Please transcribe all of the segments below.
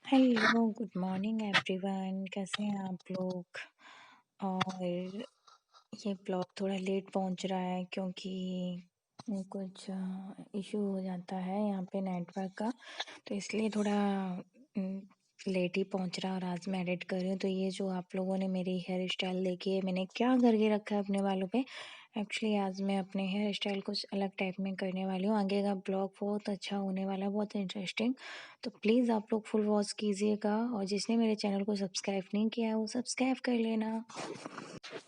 Hello, good morning everyone. कैसे हैं आप लोग? और ये ब्लॉग थोड़ा लेट पहुंच रहा है क्योंकि कुछ इशू हो जाता है यहाँ पे नेटवर्क का, तो इसलिए थोड़ा लेट ही पहुंच रहा है। और आज मैं एडिट कर रही हूँ, तो ये जो आप लोगों ने मेरी हेयर स्टाइल देखी है, मैंने क्या करके रखा है अपने बालों पे। एक्चुअली आज मैं अपने हेयर स्टाइल कुछ अलग टाइप में करने वाली हूँ। आगे का ब्लॉग बहुत अच्छा होने वाला है, बहुत इंटरेस्टिंग। तो प्लीज़ आप लोग फुल वॉच कीजिएगा, और जिसने मेरे चैनल को सब्सक्राइब नहीं किया है वो सब्सक्राइब कर लेना।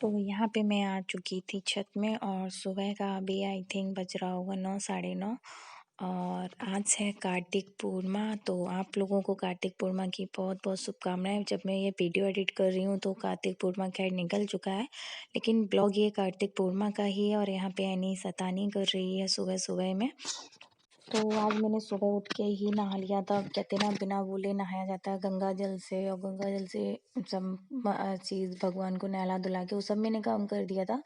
तो यहाँ पे मैं आ चुकी थी छत में, और सुबह का अभी आई थिंक बज रहा होगा 9 साढ़े 9। और आज है कार्तिक पूर्णिमा, तो आप लोगों को कार्तिक पूर्णिमा की बहुत बहुत शुभकामनाएं। जब मैं ये वीडियो एडिट कर रही हूँ तो कार्तिक पूर्णिमा खैर निकल चुका है, लेकिन ब्लॉग ये कार्तिक पूर्णिमा का ही है। और यहाँ पे एनी शैतानी कर रही है सुबह सुबह में। तो आज मैंने सुबह उठ के ही नहा लिया था। कहते ना, बिना बोले नहाया जाता है गंगा जल से, और गंगा जल से सब चीज़ भगवान को नहला धुला के वो सब मैंने काम कर दिया था।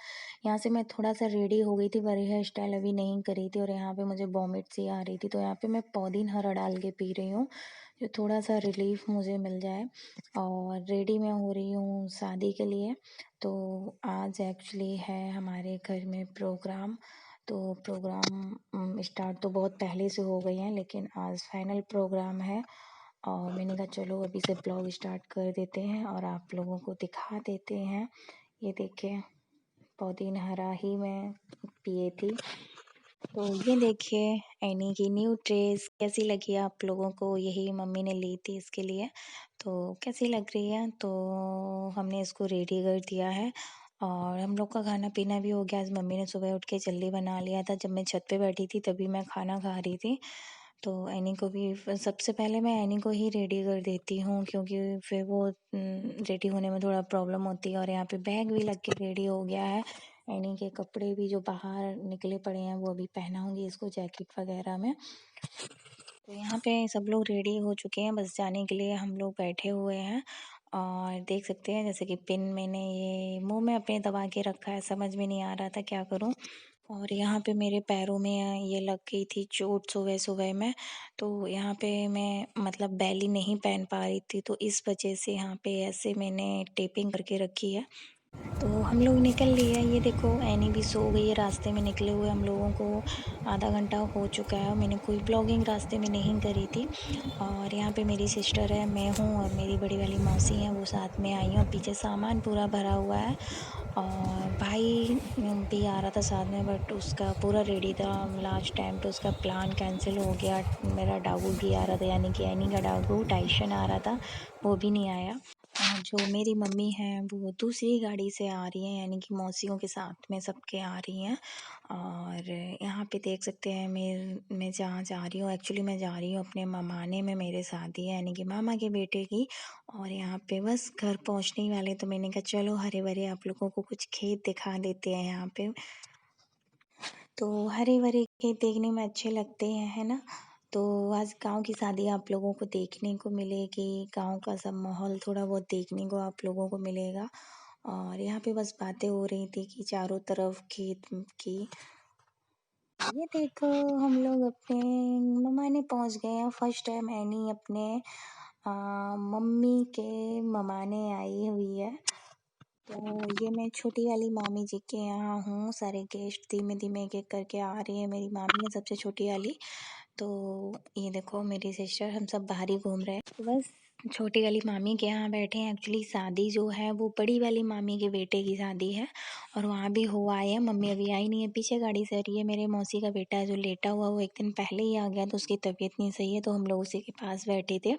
यहाँ से मैं थोड़ा सा रेडी हो गई थी, पर हेयर स्टाइल अभी नहीं करी थी, और यहाँ पे मुझे वॉमिट सी आ रही थी। तो यहाँ पे मैं पौधीन हरा डाल के पी रही हूँ, जो थोड़ा सा रिलीफ मुझे मिल जाए। और रेडी मैं हो रही हूँ शादी के लिए। तो आज एक्चुअली है हमारे घर में प्रोग्राम। तो प्रोग्राम स्टार्ट तो बहुत पहले से हो गई हैं, लेकिन आज फाइनल प्रोग्राम है। और मैंने कहा चलो अभी से ब्लॉग स्टार्ट कर देते हैं और आप लोगों को दिखा देते हैं। ये देखिए, पुदीन हरा ही मैं पिए थी। तो ये देखिए, एनी की न्यू ड्रेस कैसी लगी आप लोगों को? यही मम्मी ने ली थी इसके लिए। तो कैसी लग रही है? तो हमने इसको रेडी कर दिया है, और हम लोग का खाना पीना भी हो गया। आज मम्मी ने सुबह उठ के जल्दी बना लिया था। जब मैं छत पे बैठी थी तभी मैं खाना खा रही थी। तो एनी को भी सबसे पहले मैं एनी को ही रेडी कर देती हूँ, क्योंकि फिर वो रेडी होने में थोड़ा प्रॉब्लम होती है। और यहाँ पे बैग भी लग के रेडी हो गया है। एनी के कपड़े भी जो बाहर निकले पड़े हैं वो अभी पहनाऊंगी इसको, जैकेट वगैरह में। तो यहाँ पे सब लोग रेडी हो चुके हैं, बस जाने के लिए हम लोग बैठे हुए हैं। और देख सकते हैं, जैसे कि पिन मैंने ये मुंह में अपने दबा के रखा है, समझ में नहीं आ रहा था क्या करूं। और यहाँ पे मेरे पैरों में ये लग गई थी चोट सुबह सुबह में। तो यहाँ पे मैं मतलब बैली नहीं पहन पा रही थी, तो इस वजह से यहाँ पे ऐसे मैंने टेपिंग करके रखी है। तो हम लोग निकल लिए। ये देखो, एनी भी सो गई है। रास्ते में निकले हुए हम लोगों को आधा घंटा हो चुका है। मैंने कोई ब्लॉगिंग रास्ते में नहीं करी थी। और यहाँ पे मेरी सिस्टर है, मैं हूँ, और मेरी बड़ी वाली मौसी हैं, वो साथ में आई हैं। और पीछे सामान पूरा भरा हुआ है। और भाई भी आ रहा था साथ में, बट उसका पूरा रेडी था। लास्ट टाइम पे उसका प्लान कैंसिल हो गया। मेरा डागू भी आ रहा था, यानी कि एनी का डागू टाइशन आ रहा था, वो भी नहीं आया। जो मेरी मम्मी हैं वो दूसरी गाड़ी से आ रही हैं, यानी कि मौसियों के साथ में सबके आ रही हैं। और यहाँ पे देख सकते हैं मैं जहाँ जा रही हूँ, एक्चुअली मैं जा रही हूँ अपने ममाने में, मेरे शादी है यानी कि मामा के बेटे की। और यहाँ पे बस घर पहुँचने ही वाले, तो मैंने कहा चलो हरे भरे आप लोगों को कुछ खेत दिखा देते हैं यहाँ पे। तो हरे भरे खेत देखने में अच्छे लगते हैं, है ना? तो आज गांव की शादी आप लोगों को देखने को मिलेगी। गांव का सब माहौल थोड़ा बहुत देखने को आप लोगों को मिलेगा। और यहाँ पे बस बातें हो रही थी कि चारों तरफ खेत की। ये देखो, हम लोग अपने ममाने पहुंच गए हैं। फर्स्ट टाइम एनी अपने मम्मी के ममाने आई हुई है। तो ये मैं छोटी वाली मामी जी के यहाँ हूँ। सारे गेस्ट धीमे धीमे एक एक करके आ रही है। मेरी मामी है सबसे छोटी वाली। तो ये देखो मेरी सिस्टर, हम सब बाहर ही घूम रहे हैं। तो बस छोटी वाली मामी के यहाँ बैठे हैं। एक्चुअली शादी जो है वो बड़ी वाली मामी के बेटे की शादी है, और वहाँ भी हो आए हैं। मम्मी अभी आई नहीं है, पीछे गाड़ी से आ रही है। मेरे मौसी का बेटा है जो लेटा हुआ, वो एक दिन पहले ही आ गया, तो उसकी तबीयत नहीं सही है, तो हम लोग उसी के पास बैठे थे।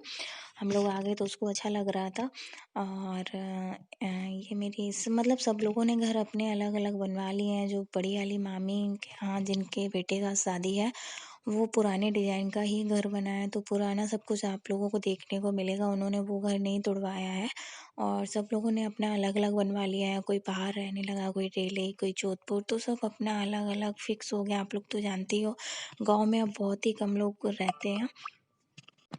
हम लोग आ गए तो उसको अच्छा लग रहा था। और ये मेरी मतलब सब लोगों ने घर अपने अलग अलग बनवा लिए हैं। जो बड़ी वाली मामी के यहाँ जिनके बेटे का शादी है, वो पुराने डिजाइन का ही घर बनाया है, तो पुराना सब कुछ आप लोगों को देखने को मिलेगा। उन्होंने वो घर नहीं तुड़वाया है। और सब लोगों ने अपना अलग अलग बनवा लिया है। कोई बाहर रहने लगा, कोई रेले, कोई जोधपुर, तो सब अपना अलग अलग फिक्स हो गया। आप लोग तो जानती हो, गांव में अब बहुत ही कम लोग रहते हैं।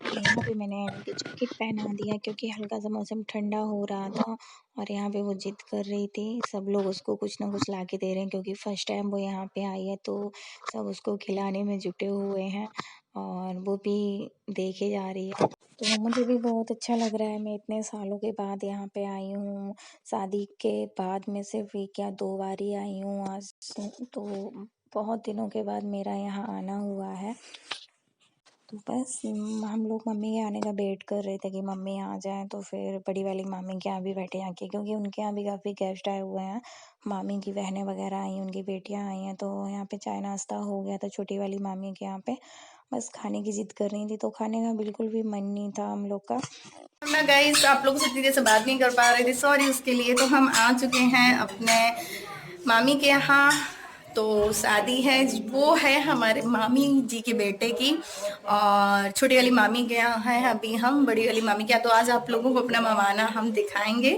यहाँ पे मैंने इनकी जैकेट पहना दिया क्योंकि हल्का सा मौसम ठंडा हो रहा था। और यहाँ पे वो जिद कर रही थी। सब लोग उसको कुछ ना कुछ ला के दे रहे हैं, क्योंकि फर्स्ट टाइम वो यहाँ पे आई है, तो सब उसको खिलाने में जुटे हुए हैं। और वो भी देखे जा रही है। तो मुझे भी बहुत अच्छा लग रहा है, मैं इतने सालों के बाद यहाँ पे आई हूँ। शादी के बाद में सिर्फ 1 या 2 बार ही आई हूँ आज। तो बहुत दिनों के बाद मेरा यहाँ आना हुआ है। तो बस हम लोग मम्मी के आने का वेट कर रहे थे कि मम्मी आ जाएँ तो फिर बड़ी वाली मामी के यहाँ भी बैठे आके, क्योंकि उनके यहाँ भी काफ़ी गेस्ट आए हुए हैं। मामी की बहनें वगैरह आई, उनकी बेटियाँ आई हैं, तो यहाँ पे चाय नाश्ता हो गया था छोटी वाली मामी के यहाँ पे। बस खाने की ज़िद कर रही थी, तो खाने का बिल्कुल भी मन नहीं था हम लोग का। मैं गाइस आप लोगों से इतनी देर से बात नहीं कर पा रहे थे, सॉरी उसके लिए। तो हम आ चुके हैं अपने मामी के यहाँ। तो शादी है, वो है हमारे मामी जी के बेटे की, और छोटी वाली मामी के यहाँ है अभी हम बड़ी वाली मामी के यहाँ। तो आज आप लोगों को अपना मवाना हम दिखाएंगे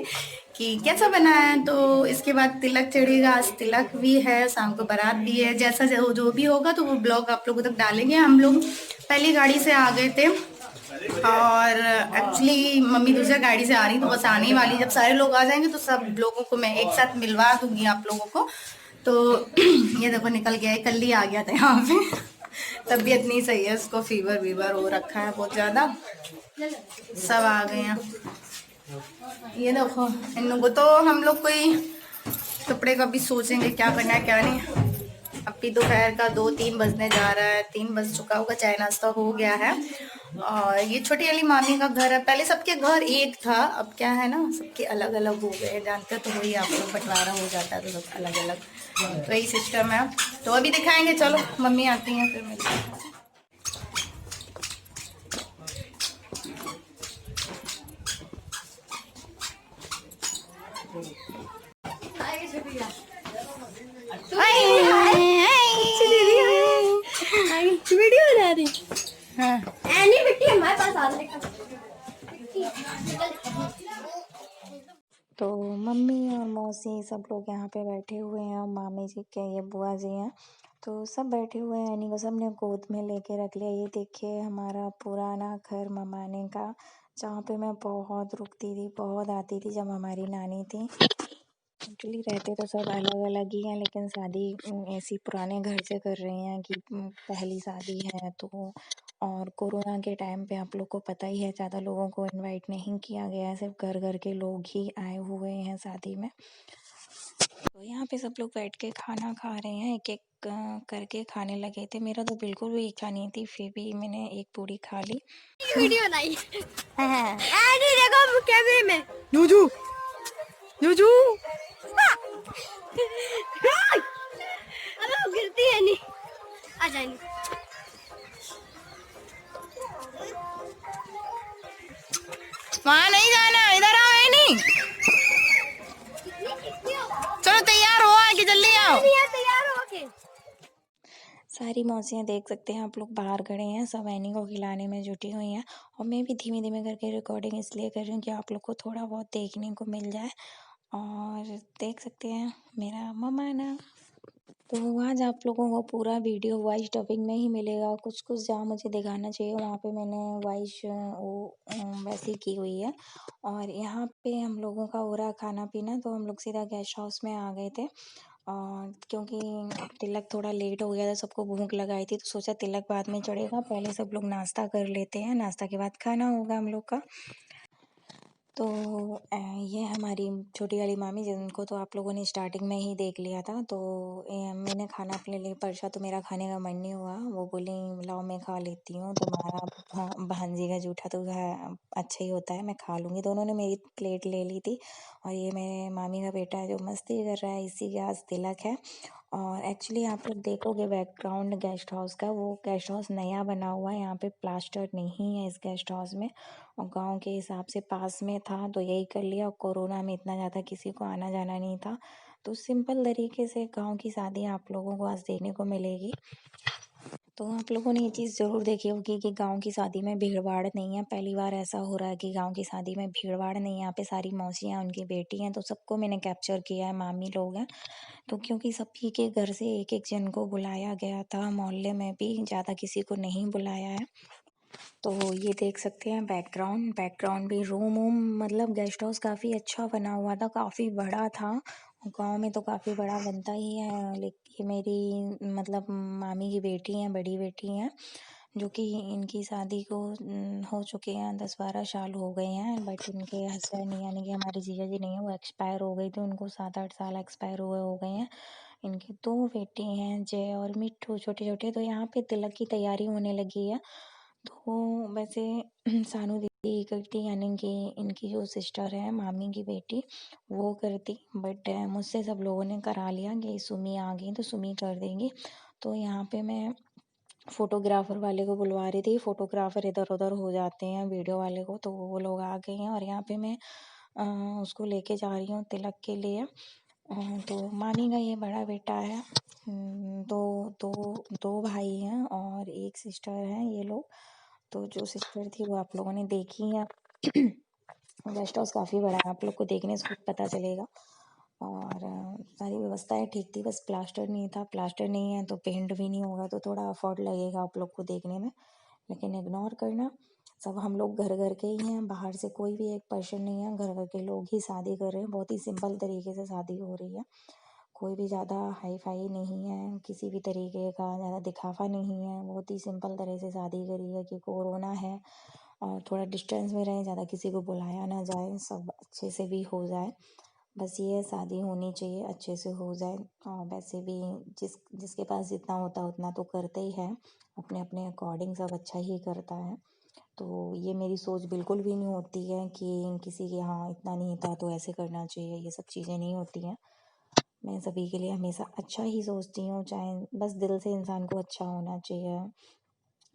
कि कैसा बना है। तो इसके बाद तिलक चढ़ेगा, आज तिलक भी है, शाम को बारात भी है। जैसा जो भी होगा तो वो ब्लॉग आप लोगों तक डालेंगे। हम लोग पहली गाड़ी से आ गए थे, और एक्चुअली मम्मी दूसरी गाड़ी से आ रही, तो बस आने वाली। जब सारे लोग आ जाएंगे तो सब लोगों को मैं एक साथ मिलवा दूंगी आप लोगों को। तो ये देखो निकल गया है, कल ही आ गया था यहाँ पे। तबीयत नहीं सही है उसको, फीवर वीवर हो रखा है बहुत ज्यादा। सब आ गए हैं। ये देखो इन लोगों को, तो हम लोग कोई कपड़े का भी सोचेंगे क्या करना है क्या नहीं। अभी दोपहर का 2-3 बजने जा रहा है, 3 बज चुका होगा, चाय नाश्ता हो गया है। और ये छोटी वाली मामी का घर है। पहले सबके घर एक था, अब क्या है ना, सबके अलग अलग हो गए। जानते तो वही आप लोग, बंटवारा हो जाता है तो सब अलग अलग, तो यही सिस्टम है। तो अभी दिखाएंगे, चलो मम्मी आती हैं फिर मिलते हैं। वीडियो बना रही। हाँ। एनी बिट्टी हमारे पास आ रही। तो मम्मी और मौसी सब लोग यहाँ पे बैठे हुए हैं, और मामी जी के ये बुआ जी हैं, तो सब बैठे हुए हैं। एनी को सब ने गोद में लेके रख लिया। ये देखिए हमारा पुराना घर ममाने का, जहाँ पे मैं बहुत रुकती थी, बहुत आती थी जब हमारी नानी थी। एक्चुअली रहते तो सब अलग अलग ही हैं, लेकिन शादी ऐसी पुराने घर से कर रहे हैं कि पहली शादी है तो। और कोरोना के टाइम पे आप लोग को पता ही है, ज़्यादा लोगों को इनवाइट नहीं किया गया है, सिर्फ घर घर के लोग ही आए हुए हैं शादी में। तो यहाँ पे सब लोग बैठ के खाना खा रहे हैं, एक एक करके खाने लगे थे। मेरा तो बिल्कुल भी इच्छा नहीं थी, फिर भी मैंने एक पूरी खा ली। वीडियो बनाई। एनी देखो कैमरे में। जूजू जूजू। अबे वो गिरती है नहीं। आ जाएंगे। वहाँ नहीं जाना, इधर आओ। है नहीं, चलो तैयार हो, आगे जल्दी आओ। तैयार हो के। सारी मौसियाँ देख सकते हैं आप लोग, बाहर खड़े हैं, सब एनी को खिलाने में जुटी हुई हैं। और मैं भी धीमे धीमे करके रिकॉर्डिंग इसलिए कर रही हूँ कि आप लोग को थोड़ा बहुत देखने को मिल जाए। और देख सकते हैं मेरा ममाना। तो आज आप लोगों को पूरा वीडियो वॉइस डबिंग में ही मिलेगा। कुछ कुछ जहाँ मुझे दिखाना चाहिए वहाँ पे मैंने वॉइस वैसे ही की हुई है। और यहाँ पे हम लोगों का हो रहा खाना पीना, तो हम लोग सीधा गेस्ट हाउस में आ गए थे। और क्योंकि तिलक थोड़ा लेट हो गया था, सबको भूख लगाई थी, तो सोचा तिलक बाद में चढ़ेगा, पहले सब लोग नाश्ता कर लेते हैं, नाश्ता के बाद खाना होगा हम लोग का। तो ये हमारी छोटी वाली मामी, जिनको तो आप लोगों ने स्टार्टिंग में ही देख लिया था। तो मैंने खाना अपने लिए परसा, तो मेरा खाने का मन नहीं हुआ। वो बोली लाओ मैं खा लेती हूँ, तुम्हारा भांजी का जूठा तो अच्छा ही होता है, मैं खा लूँगी। तो उन्होंने मेरी प्लेट ले ली थी। और ये मेरे मामी का बेटा है जो मस्ती कर रहा है, इसी के आज तिलक है। और एक्चुअली आप लोग देखोगे बैकग्राउंड गेस्ट हाउस का, वो गेस्ट हाउस नया बना हुआ है, यहाँ पे प्लास्टर नहीं है इस गेस्ट हाउस में। और गांव के हिसाब से पास में था तो यही कर लिया। और कोरोना में इतना ज़्यादा किसी को आना जाना नहीं था, तो सिंपल तरीके से गांव की शादी आप लोगों को आज देखने को मिलेगी। तो आप लोगों ने ये चीज़ ज़रूर देखी होगी कि गांव की शादी में भीड़ भाड़ नहीं है। पहली बार ऐसा हो रहा है कि गांव की शादी में भीड़ भाड़ नहीं है। यहाँ पे सारी मौसियाँ, उनकी बेटी हैं, तो सबको मैंने कैप्चर किया है, मामी लोग हैं। तो क्योंकि सभी के घर से एक एक जन को बुलाया गया था, मोहल्ले में भी ज़्यादा किसी को नहीं बुलाया है। तो ये देख सकते हैं बैकग्राउंड भी रूम वूम, मतलब गेस्ट हाउस काफ़ी अच्छा बना हुआ था, काफ़ी बड़ा था। गांव में तो काफ़ी बड़ा बनता ही है, लेकिन ये मेरी मतलब मामी की बेटी हैं, बड़ी बेटी हैं, जो कि इनकी शादी को हो चुके हैं 10-12 साल हो गए हैं, बट इनके हस्बैंड यानी कि हमारे जीजा जी नहीं है, वो एक्सपायर हो गई थी, उनको 7-8 साल एक्सपायर हुए हो गए हैं। इनके 2 बेटे हैं, जय और मिट्ठू, छोटे-छोटे। तो यहाँ पे तिलक की तैयारी होने लगी है। तो वैसे सानू दीदी करती, यानी कि इनकी जो सिस्टर है, मामी की बेटी, वो करती, बट मुझसे सब लोगों ने करा लिया कि सुमी आ गई तो सुमी कर देंगी। तो यहाँ पे मैं फ़ोटोग्राफ़र वाले को बुलवा रही थी, फ़ोटोग्राफ़र इधर-उधर हो जाते हैं वीडियो वाले को, तो वो लोग आ गए हैं और यहाँ पे मैं उसको लेके जा रही हूँ तिलक के लिए। तो मामी का ये बड़ा बेटा है। दो दो दो भाई हैं और एक सिस्टर है ये लोग। तो जो सिस्टर थी वो आप लोगों ने देखी है। गेस्ट हाउस काफ़ी बड़ा है, आप लोग को देखने से खुद पता चलेगा। और सारी व्यवस्थाएं ठीक थी, बस प्लास्टर नहीं था। प्लास्टर नहीं है तो पेंट भी नहीं होगा, तो थोड़ा अफोर्ड लगेगा आप लोग को देखने में, लेकिन इग्नोर करना। सब हम लोग घर घर के ही हैं, बाहर से कोई भी एक पर्सन नहीं है, घर घर के लोग ही शादी कर रहे हैं। बहुत ही सिंपल तरीके से शादी हो रही है, कोई भी ज़्यादा हाई फाई नहीं है, किसी भी तरीके का ज़्यादा दिखावा नहीं है। बहुत ही सिंपल तरह से शादी करी है कि कोरोना है और थोड़ा डिस्टेंस में रहें, ज़्यादा किसी को बुलाया ना जाए, सब अच्छे से भी हो जाए। बस ये शादी होनी चाहिए, अच्छे से हो जाए। और वैसे भी जिसके पास जितना होता है उतना तो करते ही है, अपने अपने अकॉर्डिंग सब अच्छा ही करता है। तो ये मेरी सोच बिल्कुल भी नहीं होती है कि किसी के यहाँ इतना नहीं था तो ऐसे करना चाहिए, ये सब चीज़ें नहीं होती हैं। मैं सभी के लिए हमेशा अच्छा ही सोचती हूँ, चाहे बस दिल से इंसान को अच्छा होना चाहिए।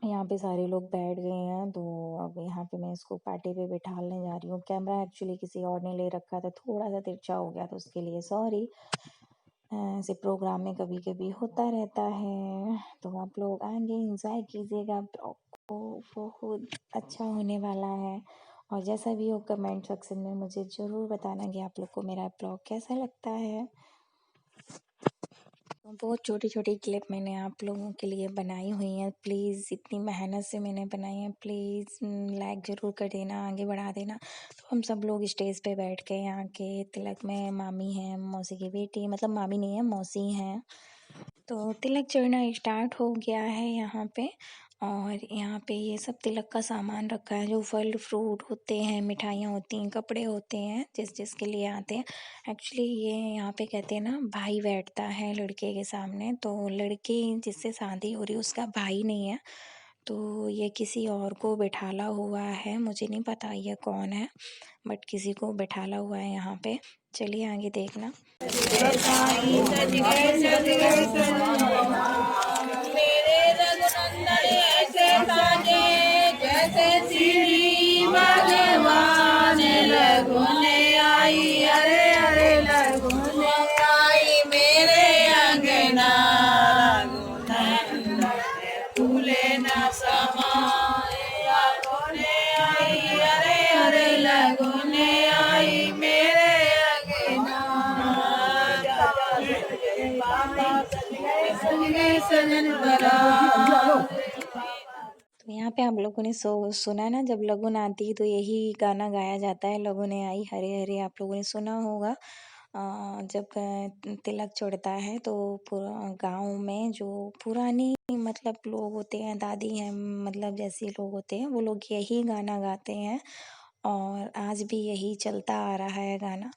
यहाँ पे सारे लोग बैठ गए हैं, तो अब यहाँ पे मैं इसको पार्टी पे बिठाने जा रही हूँ। कैमरा एक्चुअली किसी और ने ले रखा था, थोड़ा सा तिरछा हो गया, तो उसके लिए सॉरी। ऐसे प्रोग्राम में कभी कभी होता रहता है। तो आप लोग आएंगे, इंजॉय कीजिएगा, ब्लॉग को बहुत अच्छा होने वाला है। और जैसा भी हो कमेंट सेक्शन में मुझे ज़रूर बताना कि आप लोग को मेरा ब्लॉग कैसा लगता है। बहुत छोटी छोटी क्लिप मैंने आप लोगों के लिए बनाई हुई हैं। प्लीज़, इतनी मेहनत से मैंने बनाई है, प्लीज़ लाइक ज़रूर कर देना, आगे बढ़ा देना। तो हम सब लोग स्टेज पे बैठ के यहाँ के तिलक में, मामी हैं, मौसी की बेटी, मतलब मामी नहीं है, मौसी हैं। तो तिलक चढ़ना स्टार्ट हो गया है यहाँ पे। और यहाँ पे ये सब तिलक का सामान रखा है, जो फल फ्रूट होते हैं, मिठाइयाँ होती हैं, कपड़े होते हैं, जिसके लिए आते हैं। एक्चुअली ये यहाँ पे कहते हैं ना, भाई बैठता है लड़के के सामने, तो लड़के जिससे शादी हो रही है उसका भाई नहीं है, तो ये किसी और को बैठाला हुआ है। मुझे नहीं पता ये कौन है, बट किसी को बैठाला हुआ है यहाँ पे। चलिए आगे देखना। मेरे रघुनंदन ऐसे साजे, जैसे सीढ़ी भगवान लगुने आई, अरे अरे लगुने आई मेरे अंगना, रघुनंदन फूले न समाए, लगुने आई, अरे अरे लगुने आई मेरे अंगना। तो यहाँ पे आप लोगों ने सुना ना, जब लगुन आती है तो यही गाना गाया जाता है, लगुने आई हरे हरे। आप लोगों ने सुना होगा। जब तिलक चढ़ता है तो पूरा गांव में जो पुरानी मतलब लोग होते हैं, दादी हैं, मतलब जैसे लोग होते हैं, वो लोग यही गाना गाते हैं और आज भी यही चलता आ रहा है गाना।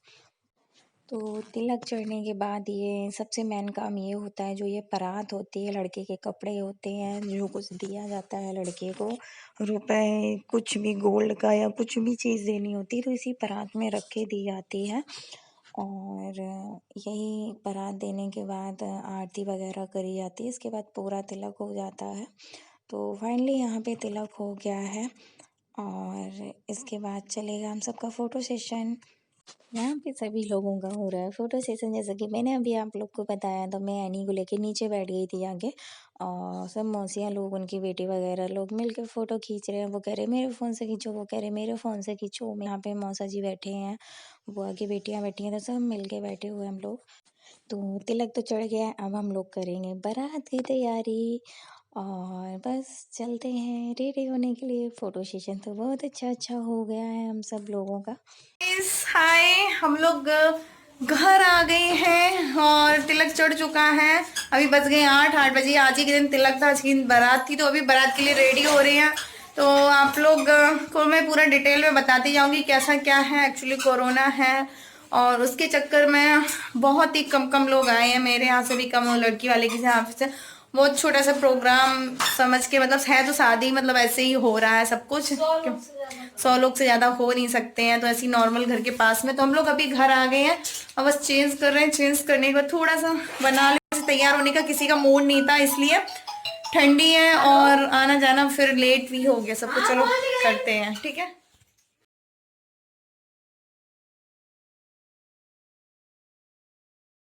तो तिलक चढ़ने के बाद ये सबसे मेन काम ये होता है, जो ये बारात होती है, लड़के के कपड़े होते हैं, जो कुछ दिया जाता है लड़के को, रुपए, कुछ भी गोल्ड का या कुछ भी चीज़ देनी होती है, तो इसी बारात में रख के दी जाती है। और यही बारात देने के बाद आरती वगैरह करी जाती है, इसके बाद पूरा तिलक हो जाता है। तो फाइनली यहाँ पे तिलक हो गया है और इसके बाद चलेगा हम सबका फ़ोटो सेशन। यहाँ पे सभी लोगों का हो रहा है फ़ोटो सेशन। जैसा कि मैंने अभी आप लोग को बताया, तो मैं एनी को लेके नीचे बैठ गई थी आगे, और सब मौसियाँ लोग, उनकी बेटी वगैरह लोग मिलकर फ़ोटो खींच रहे हैं। वो कह रहे मेरे फ़ोन से खींचो, वो कह रहे मेरे फ़ोन से खींचो। यहाँ पे मौसा जी बैठे हैं, वो आगे बेटियाँ बैठी हैं, तो सब मिल के बैठे हुए हम लोग। तो तिलक तो चढ़ गया है, अब हम लोग करेंगे बारात की तैयारी और बस चलते हैं रेडी होने के लिए। फ़ोटो सेशन तो बहुत अच्छा हो गया है हम सब लोगों का। हाय, हम लोग घर आ गए हैं और तिलक चढ़ चुका है। अभी बज गए 8 बजे। आज ही के दिन तिलक था, आज की बारात थी, तो अभी बारात के लिए रेडी हो रहे हैं। तो आप लोग को मैं पूरा डिटेल में बताती जाऊंगी कैसा क्या है। एक्चुअली कोरोना है और उसके चक्कर में बहुत ही कम लोग आए हैं, मेरे यहाँ से भी कम, और लड़की वाले के यहाँ से बहुत छोटा सा प्रोग्राम समझ के, मतलब है तो शादी, मतलब ऐसे ही हो रहा है सब कुछ। 100 लोग से ज्यादा हो नहीं सकते हैं, तो ऐसी नॉर्मल घर के पास में। तो हम लोग अभी घर आ गए हैं और बस चेंज कर रहे हैं। चेंज करने के बाद थोड़ा सा बना ले, तैयार होने का किसी का मूड नहीं था, इसलिए ठंडी है और आना जाना फिर लेट भी हो गया सबको। चलो करते हैं, ठीक है।